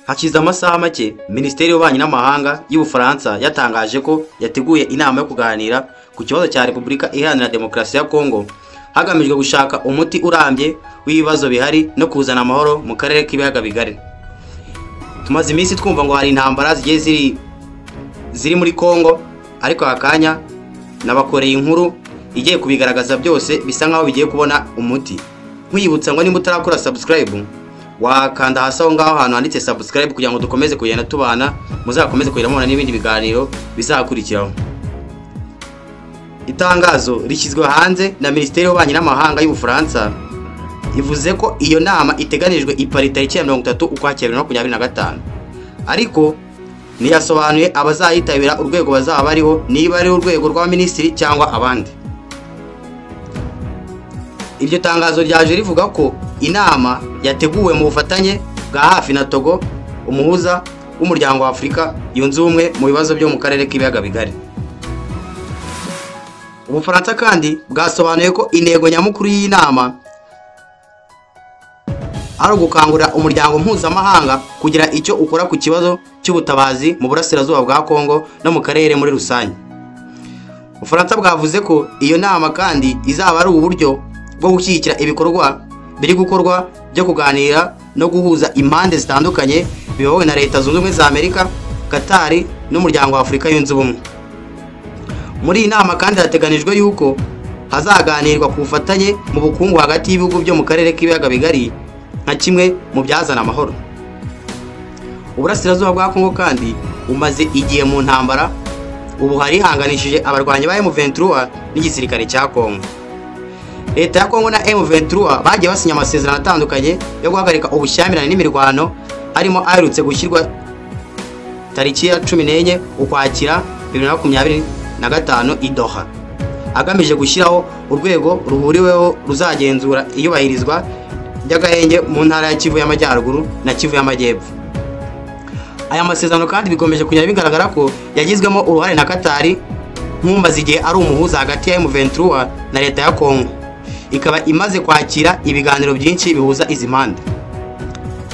Hakiza amasaha make Minisiteri y'Ububanyi n'Amahanga y'Ubufaransa yatangaje ko yateguye inama yo kuganira ku kibazo cya Repubulika Iharanira Demokarasi ya Kongo hagamijwe gushaka umuti urambye w'ibibazo bihari no kuzana amahoro mu karere k'ibiyaga bigari. Tumaze iminsi twumva ngo hari intambara zigiye ziri muri Kongo, ariko akanya nabakoreye inkuru igiye kubigaragaza byose bisa nkaho bigiye kubona umuti. Nkwibutsa ngo nimba utarakora subscribe wakanda hasi aho ngaho ahantu handitse subscribe kugira ngo dukomeze kugenda tubana, muzakomeze kugenda mubona n'ibindi biganiro bizakurikiraho. Itangazo rishyizwe hanze na Minisiteri y'Ububanyi n'Amahanga y'Ubufaransa ivuze ko iyo nama iteganijwe i Paris tariki ya 30 Ukwakira 2025, ariko niyasobanuye abazayitabira urwego bazaba bariho, niba ari urwego rw'abaminisitiri cyangwa abandi. Iryo tangazo ryaje rivuga ko inama yateguwe mu bufatanye bwa hafi na Togo, umuhuza w'umuryango wa Afurika yunze ubumwe mu bibazo byo mu karere k'ibiyaga bigari. Ubufaransa kandi bwasobanuye ko intego nyamukuru y'inama ari ugukangurira umuryango mpuzamahanga kugira icyo ukora ku kibazo cy'ubutabazi mu burasirazuba bwa Kongo no mu karere muri rusange. Ubufaransa bwavuze ko iyo nama kandi izaba ari uburyo bwo gushyigikira ibikorwa biri gukorwa byo kuganira no guhuza impande zitandukanye biyobowe na Leta Zunze Ubumwe za Amerika, Qatar n'umuryango wa Afurika yunze ubumwe. Muri iyi nama kandi hateganijwe yuko hazaganirwa ku bufatanye mu bukungu hagati y'ibihugu byo mu karere k'ibiyaga bigari nka kimwe mu byazana amahoro. Uburasirazuba bwa Kongo kandi umaze igihe mu ntambara, ubu harihanganishije abarwanyi ba M23 n'igisirikare cya Kongo. Leta ya Kongo na M23 bagiye basinya amasezerano atandukanye yo guhagarika ubushyamirane n'imirwano, harimo aherutse gushyirwa tariki ya 14 Ukwakira 2025 i Doha, agamije gushyiraho urwego ruhuriweho ruzagenzura iyubahirizwa ry'agahenge mu ntara ya Kivu y'Amajyaruguru na Kivu y'Amajyepfo. Aya masezerano kandi bikomeje kunyura bigaragara ko yagizwemo uruhare na Qatar nkumbaza igihe ari umuhuza hagati ya M23 na Leta ya Kongo, ikaba imaze kwakira ibiganiro byinshi bihuza izi mpande.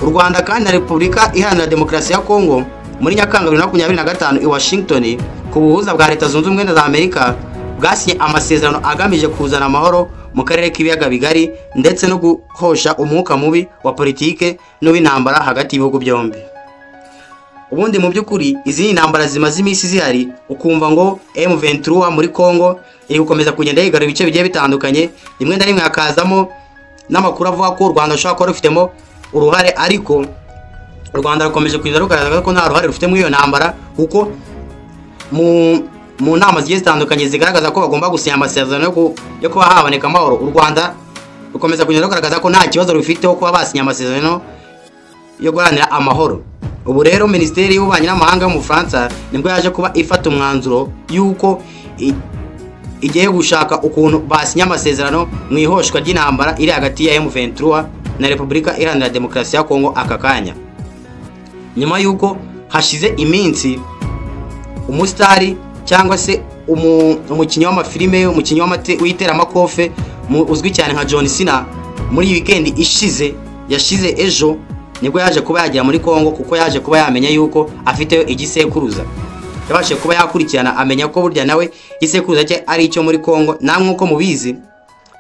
U Rwanda kandi na Repubulika Iharanira Demokarasi ya Kongo muri Nyakanga 2025 i Washington ku buhuza bwa Leta Zunze Ubumwe za Amerika bwasinye amasezerano agamije kuzana amahoro mu karere k'ibiyaga bigari ndetse no guhosha umwuka mubi wa politike n'uw'intambara hagati y'ibihugu byombi. Ubundi mu by'ukuri izi ntambara zimaze iminsi zihari, ukumva ngo M23 muri Kongo iri gukomeza kugenda yigarura ibice bigiye bitandukanye, rimwe na rimwe hakazamo n'amakuru avuga ko u Rwanda rushobora kuba rufitemo uruhare, ariko u Rwanda rukomeje kugenda rugaragaza ko nta ruhare rufite muri iyo ntambara, kuko mu nama zigiye zitandukanye zigaragaza ko bagomba gusinya amasezerano yo kuba haboneka amahoro, u Rwanda rukomeza kugenda rugaragaza ko nta kibazo rufiteho kuba basinya amasezerano yo guharanira amahoro. Ubu rero Minisiteri y'Ububanyi n'Amahanga mu Bufaransa nibwo yaje kuba ifata umwanzuro yuko igiye gushaka ukuntu basinya amasezerano mu ihoshwa ry'intambara iri hagati ya M23 na Repubulika Iharanira Demokarasi ya Kongo aka kanya, nyuma yuko hashize iminsi umusitari cyangwa se umukinnyi w'amafilime, umukinnyi w'iteramakofe uzwi cyane nka John Cena muri weekend yashize ejo nibwo yaje kuba yagera muri Kongo, kuko yaje kuba yamenya yuko afite igisekuruza. Yabashe kuba yakurikirana amenya ko burya nawe igisekuruza cye ari icyo muri Kongo. Namwe uko mubizi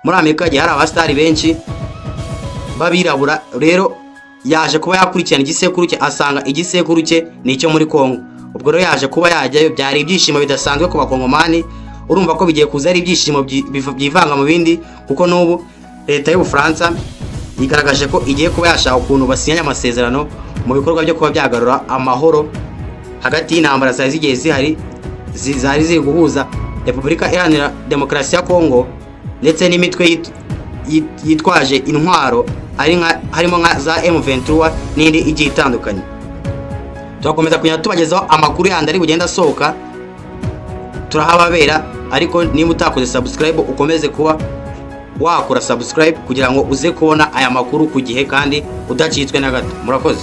muri Amerika hari abastari benshi babirabura, rero yaje kuba yakurikirana igisekuru cye asanga igisekuru cye ni icyo muri Kongo. Ubwo rero yaje kuba yajyayo, byari ibyishimo bidasanzwe ku bakongomani. Urumva ko bigiye kuza ari ibyishimo byivanga mu bindi, kuko n'ubu Leta y'Ubufaransa igaragaje ko igiye kuba yashaka ukuntu basinya amasezerano mu bikorwa byo kuba byagarura amahoro hagati y'intambara zigiye ziri guhuza Repubulika Iharanira Demokarasi ya Kongo ndetse n'imitwe yitwaje intwaro harimo nka za M23 n'indi igiye itandukanye. Turakomeza kugenda tubagezaho amakuru yandi ari bugenda asohoka, turahababera, ariko niba utakoze subscribe ukomeze kuba wakora subscribe kugira ngo uze kubona aya makuru ku gihe kandi udacitswe na gato. Murakoze.